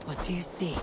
What do you see?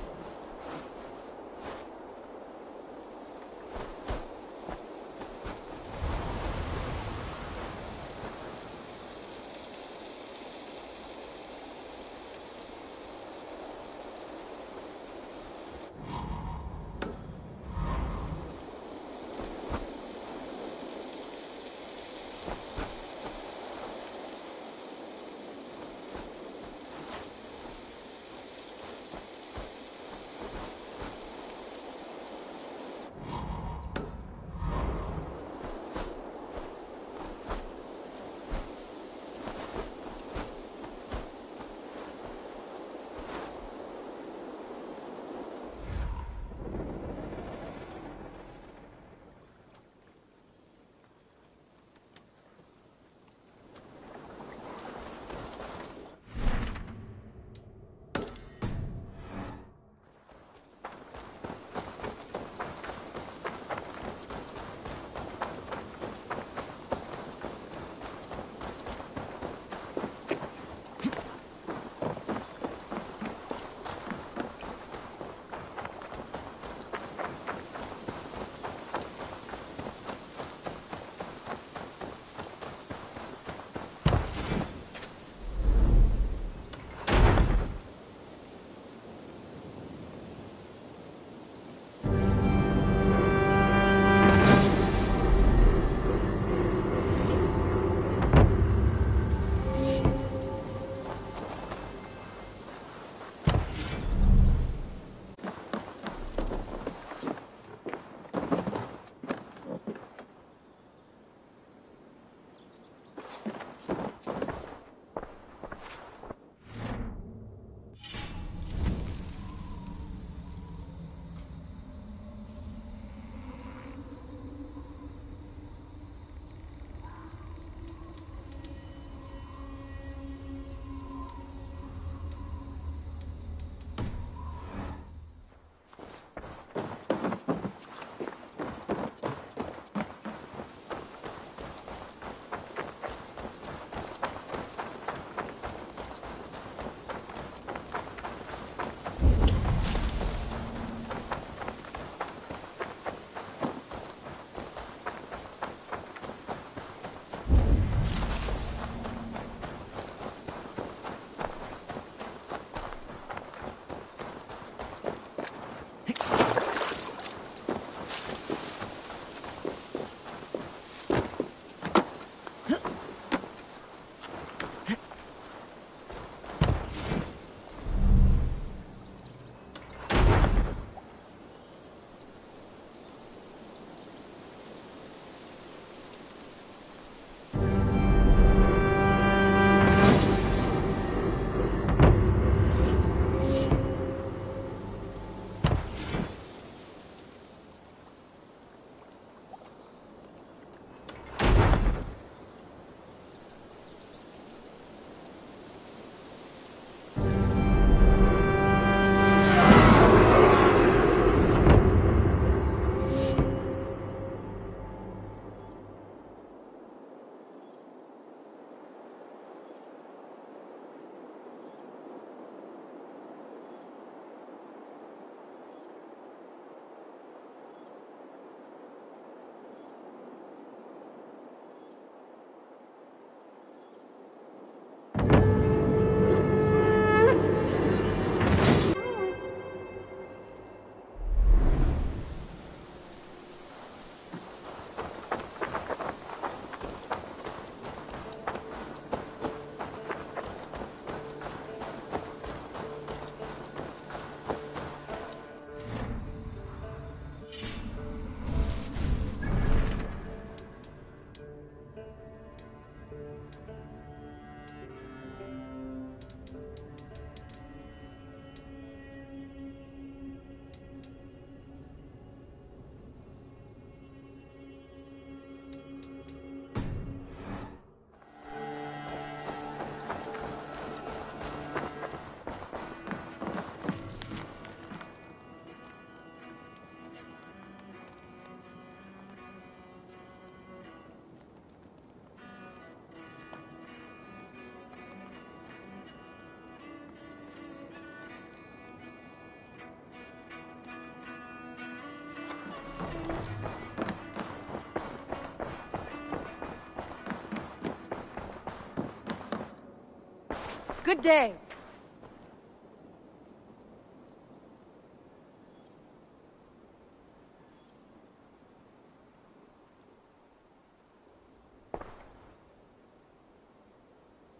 Good day.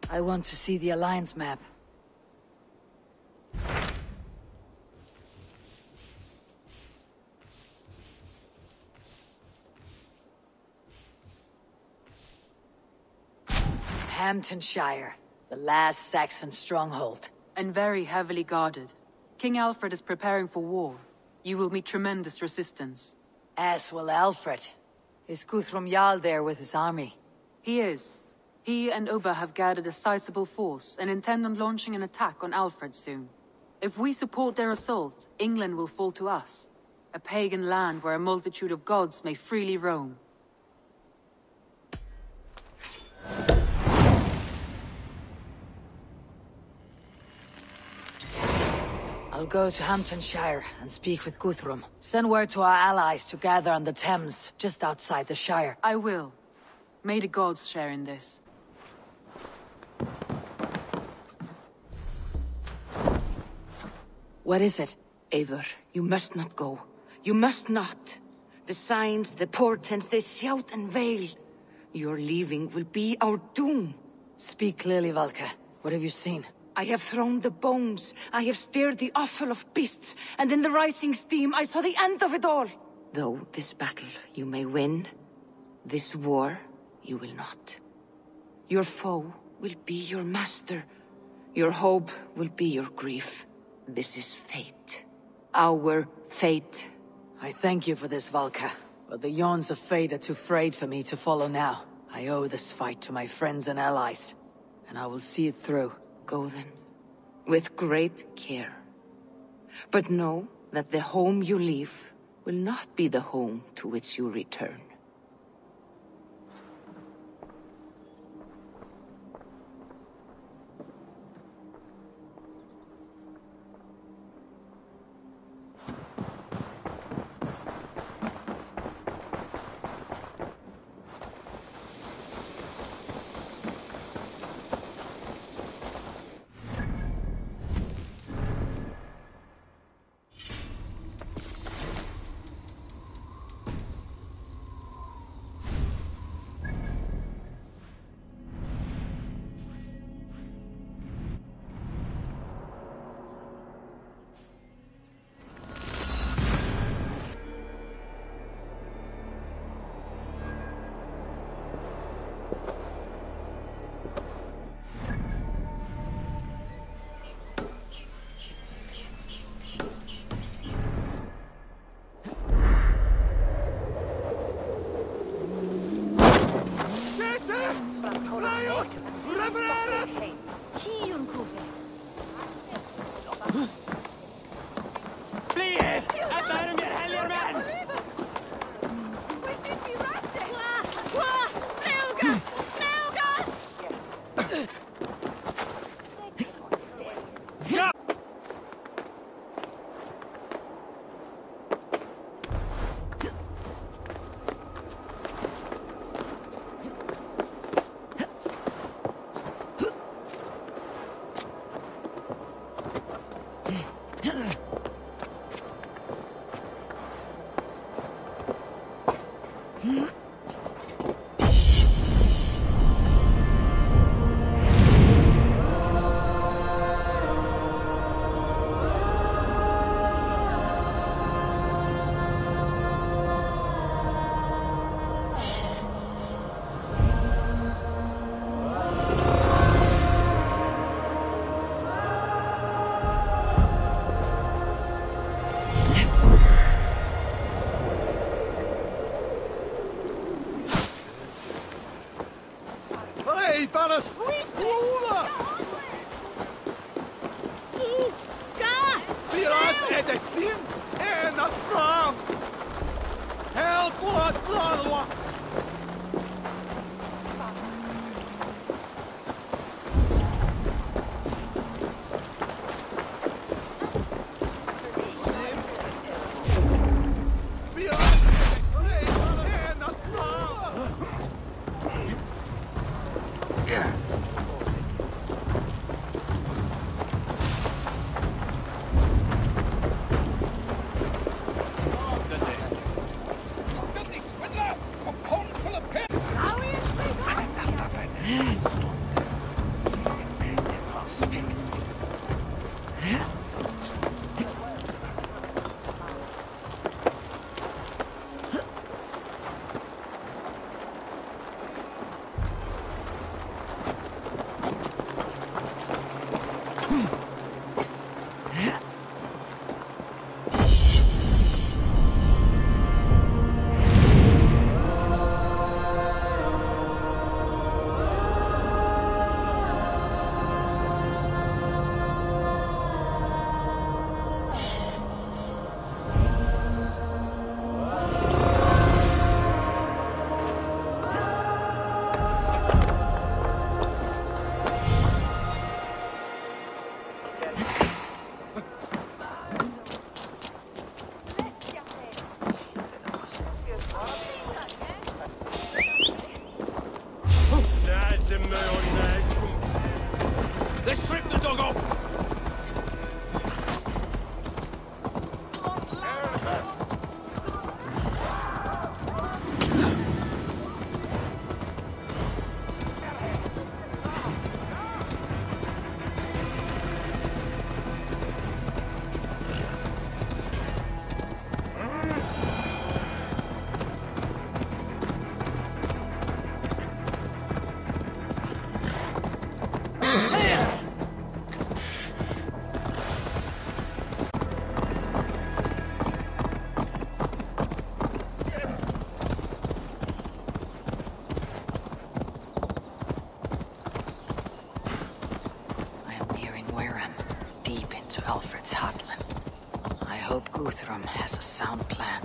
I want to see the Alliance map. Hamptonshire, the last Saxon stronghold. And very heavily guarded. King Alfred is preparing for war. You will meet tremendous resistance. As will Alfred. Is Guthrum Jarl there with his army? He is. He and Ubba have gathered a sizable force and intend on launching an attack on Alfred soon. If we support their assault, England will fall to us. A pagan land where a multitude of gods may freely roam. I'll go to Hamptonshire and speak with Guthrum. Send word to our allies to gather on the Thames, just outside the Shire. I will. May the gods share in this. What is it? Eivor, you must not go. You must not. The signs, the portents, they shout and wail. Your leaving will be our doom. Speak clearly, Valka. What have you seen? I have thrown the bones. I have stirred the offal of beasts. And in the rising steam, I saw the end of it all. Though this battle you may win, this war you will not. Your foe will be your master. Your hope will be your grief. This is fate. Our fate. I thank you for this, Valka. But the yawns of fate are too frayed for me to follow now. I owe this fight to my friends and allies. And I will see it through. Go then. With great care. But know that the home you leave will not be the home to which you return. to Alfred's heartland. I hope Guthrum has a sound plan.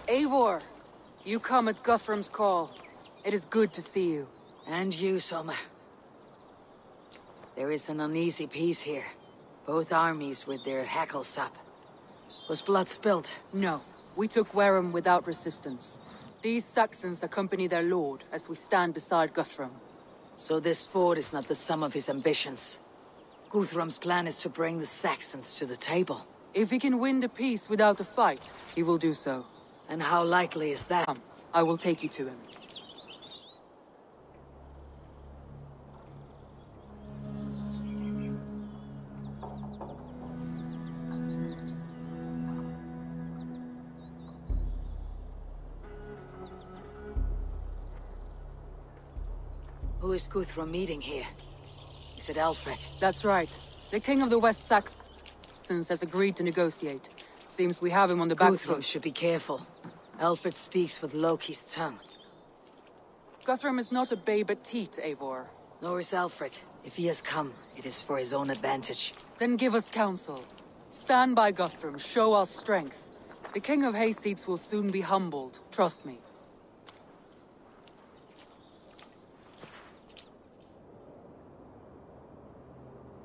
Eivor, you come at Guthrum's call. It is good to see you. And you, Soma. There is an uneasy peace here. Both armies with their hackles up. Was blood spilled? No, we took Wareham without resistance. These Saxons accompany their lord as we stand beside Guthrum. So this fort is not the sum of his ambitions. Guthrum's plan is to bring the Saxons to the table. If he can win the peace without a fight, he will do so. And how likely is that? Come, I will take you to him. Who is Guthrum meeting here? Is it Alfred? That's right. The king of the West Saxons has agreed to negotiate. Seems we have him on the back Guthrum foot. should be careful. Alfred speaks with Loki's tongue. Guthrum is not a babe at teat, Eivor. Nor is Alfred. If he has come, it is for his own advantage. Then give us counsel. Stand by Guthrum, show our strength. The king of Hayseeds will soon be humbled, trust me.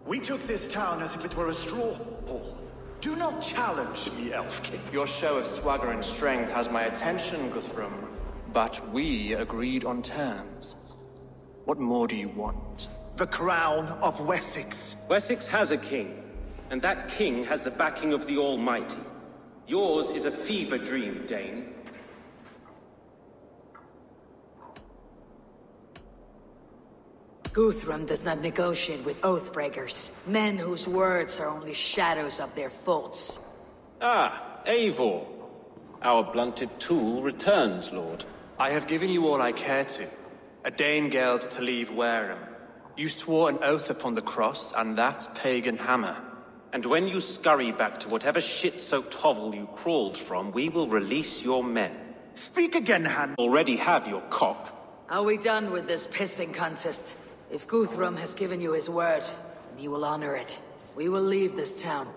We took this town as if it were a straw hall. Do not challenge me, Elf King. Your show of swagger and strength has my attention, Guthrum. But we agreed on terms. What more do you want? The crown of Wessex. Wessex has a king, and that king has the backing of the Almighty. Yours is a fever dream, Dane. Guthrum does not negotiate with oathbreakers, men whose words are only shadows of their faults. Ah, Eivor. Our blunted tool returns, Lord. I have given you all I care to. A Danegeld to leave Wareham. You swore an oath upon the cross, and that pagan hammer. And when you scurry back to whatever shit-soaked hovel you crawled from, we will release your men. Speak again, Han. Already have your cock. Are we done with this pissing contest? If Guthrum has given you his word, then he will honor it. We will leave this town.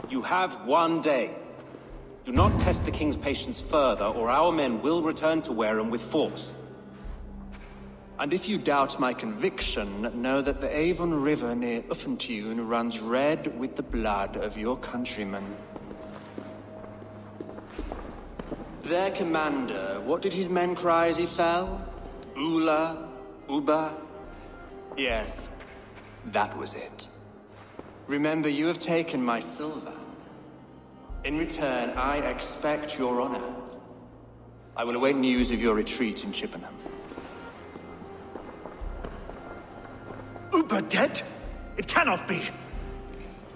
You have one day. Do not test the king's patience further, or our men will return to Wareham with force. And if you doubt my conviction, know that the Avon River near Uffentune runs red with the blood of your countrymen. Their commander, what did his men cry as he fell? Ula? Uba? Yes, that was it. Remember, you have taken my silver. In return, I expect your honor. I will await news of your retreat in Chippenham. Uber dead? It cannot be.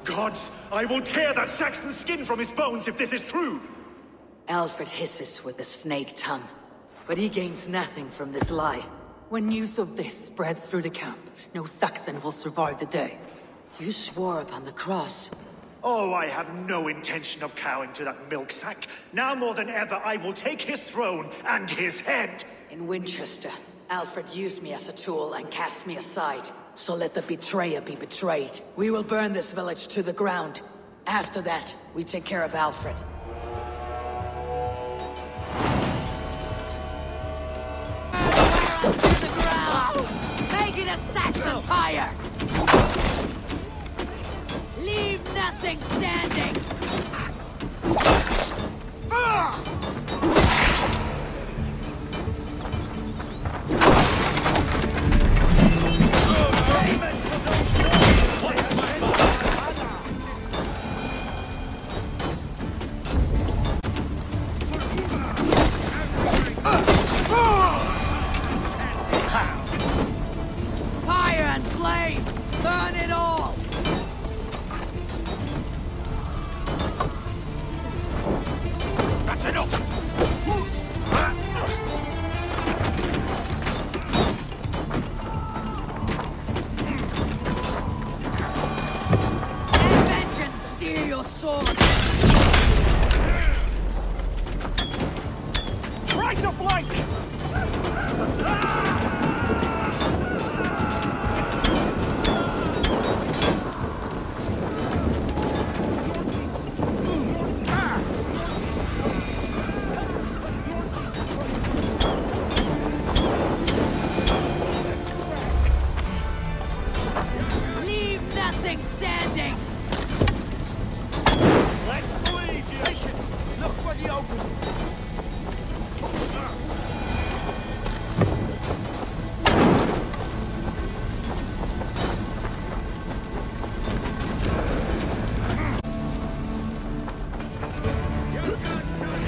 Gods, I will tear that Saxon's skin from his bones if this is true. Alfred hisses with a snake tongue, but he gains nothing from this lie. When news of this spreads through the camp, no Saxon will survive the day. You swore upon the cross. Oh, I have no intention of cowing to that milksack. Now more than ever, I will take his throne and his head. In Winchester, Alfred used me as a tool and cast me aside. So let the betrayer be betrayed. We will burn this village to the ground. After that, we take care of Alfred. To the ground! Make it a Saxon pyre! Leave nothing standing! flank! Leave nothing standing! Let's bleed you! Patience! Look for the opening!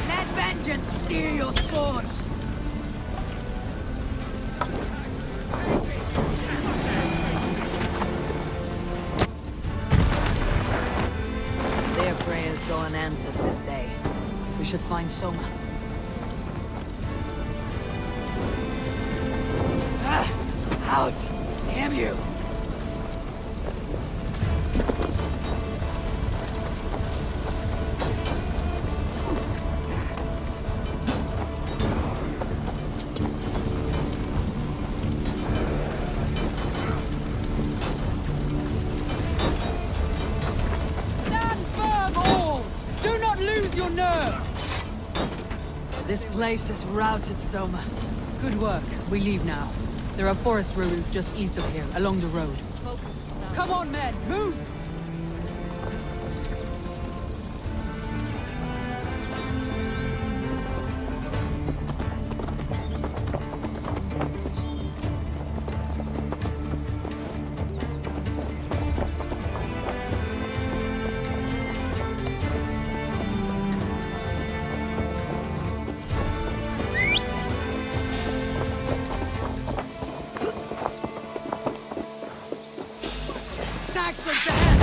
Let vengeance steer your swords! Their prayers go unanswered this day. We should find Soma. Out! Damn you! Stand firm, all! Do not lose your nerve! This place is routed, Soma. Good work. We leave now. There are forest ruins just east of here, along the road. Come on, men! Move! Saxons ahead!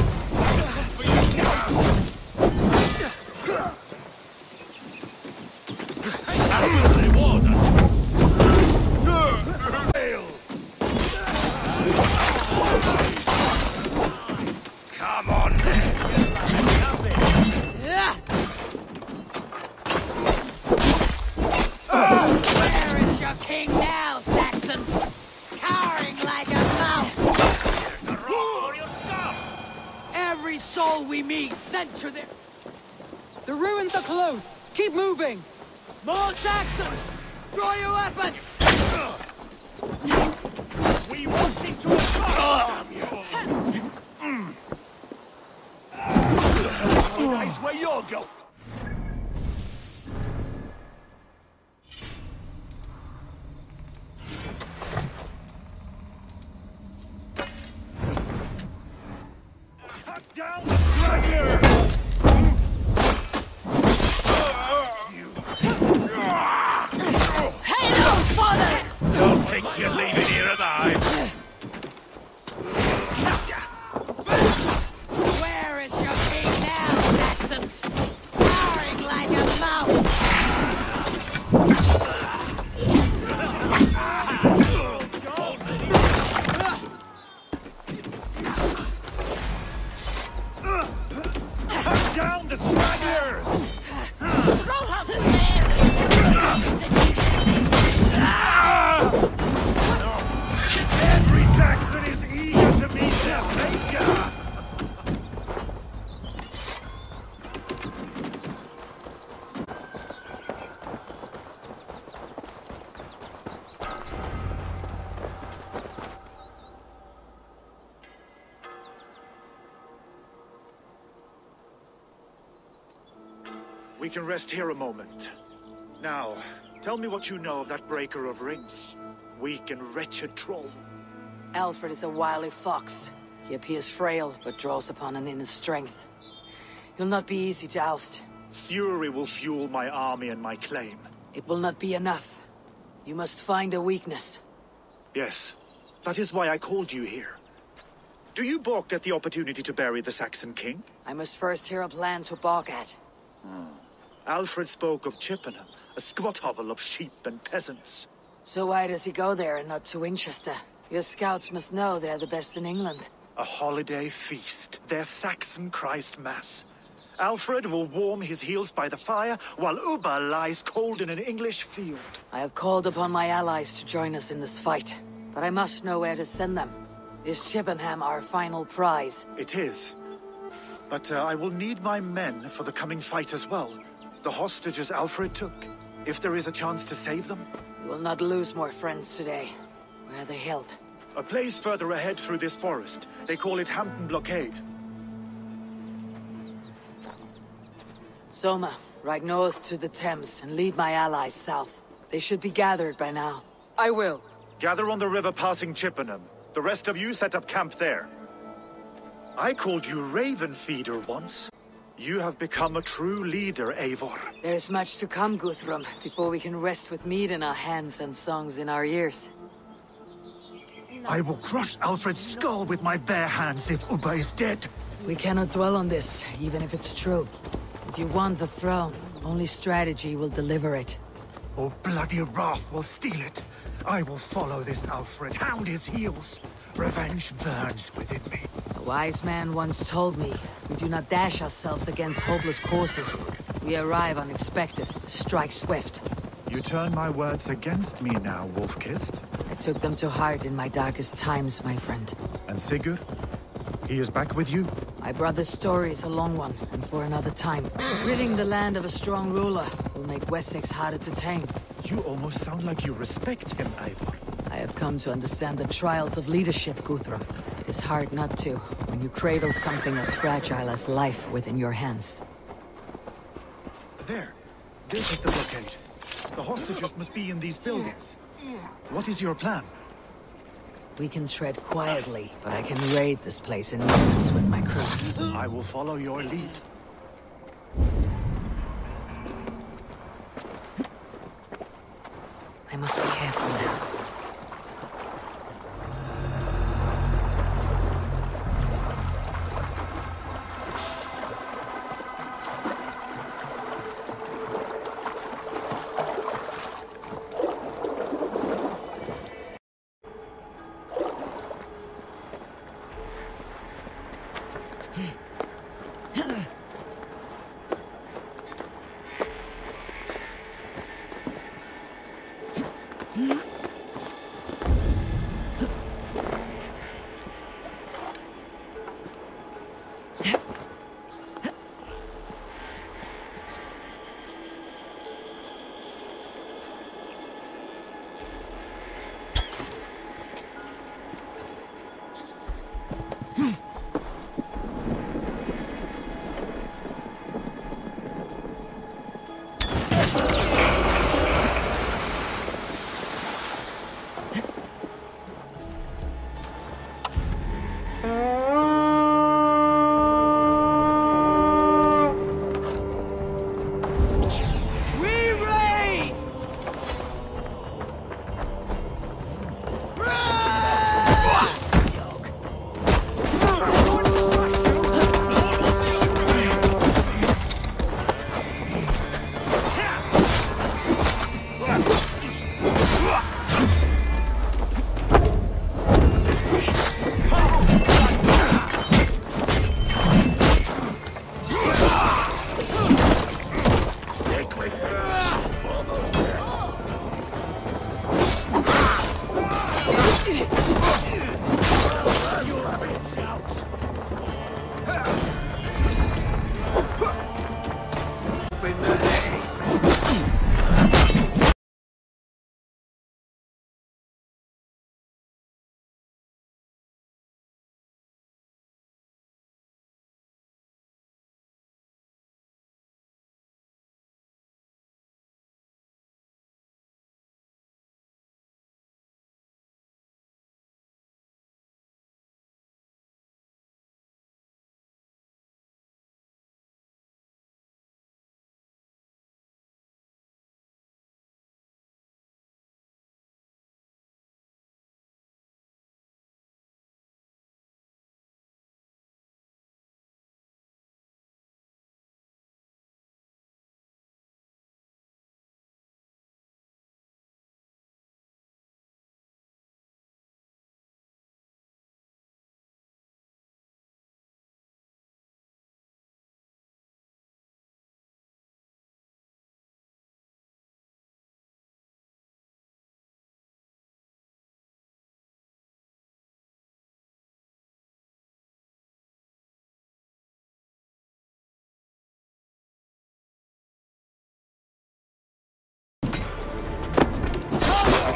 Come on! Where is your king now, Saxons? Cowering like a mouse! Every soul we meet sent to their... The ruins are close! Keep moving! More Saxons! Draw your weapons! We wanted to attack you! That's where you're going! Cut down the stragglers! Hail, father! Don't think you're leaving here alive! Where is your king now, Saxons? Cowering like a mouse! Cut down the stragglers! Every Saxon is eager to meet their maker! We can rest here a moment. Now, tell me what you know of that breaker of rings. Weak and wretched troll. Alfred is a wily fox. He appears frail, but draws upon an inner strength. He'll not be easy to oust. Fury will fuel my army and my claim. It will not be enough. You must find a weakness. Yes, that is why I called you here. Do you balk at the opportunity to bury the Saxon king? I must first hear a plan to balk at. Alfred spoke of Chippenham, a squat hovel of sheep and peasants. So why does he go there and not to Winchester? Your scouts must know they're the best in England. A holiday feast, their Saxon Christ Mass. Alfred will warm his heels by the fire, while Uba lies cold in an English field. I have called upon my allies to join us in this fight, but I must know where to send them. Is Chippenham our final prize? It is. But I will need my men for the coming fight as well. The hostages Alfred took. If there is a chance to save them. We will not lose more friends today. Where are they held? A place further ahead through this forest. They call it Hampton Blockade. Soma, ride north to the Thames and lead my allies south. They should be gathered by now. I will. Gather on the river passing Chippenham. The rest of you set up camp there. I called you Raven Feeder once. You have become a true leader, Eivor. There's much to come, Guthrum, before we can rest with meat in our hands and songs in our ears. I will crush Alfred's skull with my bare hands if Uba is dead. We cannot dwell on this, even if it's true. If you want the throne, only strategy will deliver it. Or bloody wrath will steal it. I will follow this Alfred, hound his heels. Revenge burns within me. A wise man once told me, we do not dash ourselves against hopeless courses. We arrive unexpected, strike swift. You turn my words against me now, Wolf-Kissed. I took them to heart in my darkest times, my friend. And Sigurd? He is back with you? My brother's story is a long one, and for another time. Ridding the land of a strong ruler will make Wessex harder to tame. You almost sound like you respect him, Eivor. I have come to understand the trials of leadership, Guthrum. It is hard not to, when you cradle something as fragile as life within your hands. There. This is the blockade. The hostages must be in these buildings. What is your plan? We can tread quietly, but I can raid this place in moments with my crew. I will follow your lead. I must be careful now.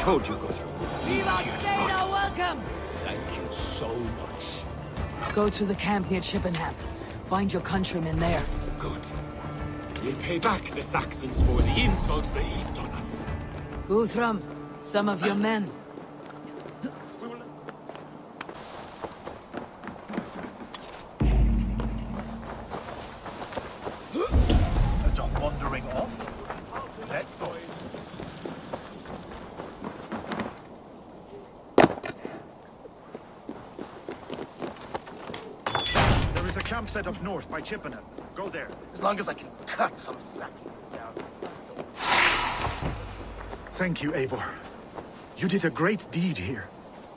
told you, Guthrum. Welcome! Thank you so much. Go to the camp near Chippenham. Find your countrymen there. Good. We pay back the Saxons for the insults they heaped on us. Guthrum, some of your men. A dog wandering off? Let's go. There is a camp set up north by Chippenham. Go there. As long as I can cut some Saxons down. Thank you, Eivor. You did a great deed here.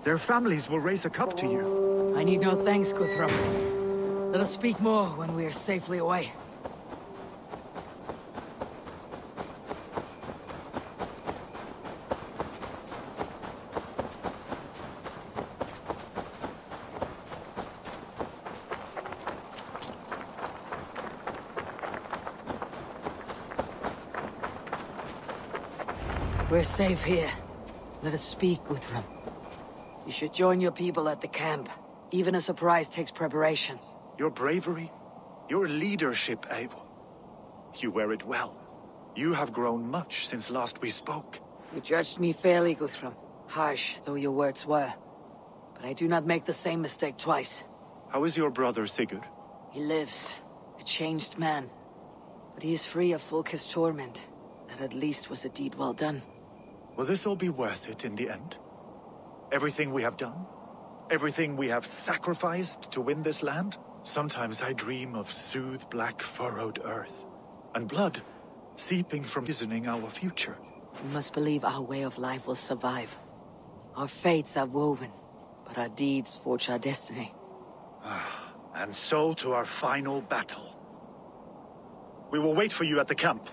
Their families will raise a cup to you. I need no thanks, Guthrum. Let us speak more when we are safely away. We're safe here. Let us speak, Guthrum. You should join your people at the camp. Even a surprise takes preparation. Your bravery, your leadership, Eivor. You wear it well. You have grown much since last we spoke. You judged me fairly, Guthrum. Harsh though your words were. But I do not make the same mistake twice. How is your brother, Sigurd? He lives. A changed man. But he is free of Fulke's torment. That at least was a deed well done. Will this all be worth it in the end? Everything we have done? Everything we have sacrificed to win this land? Sometimes I dream of soothed black furrowed earth. And blood seeping from seasoning our future. We must believe our way of life will survive. Our fates are woven, but our deeds forge our destiny. And so to our final battle. We will wait for you at the camp.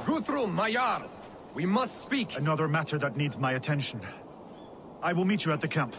Guthrum, my Jarl! We must speak! Another matter that needs my attention. I will meet you at the camp.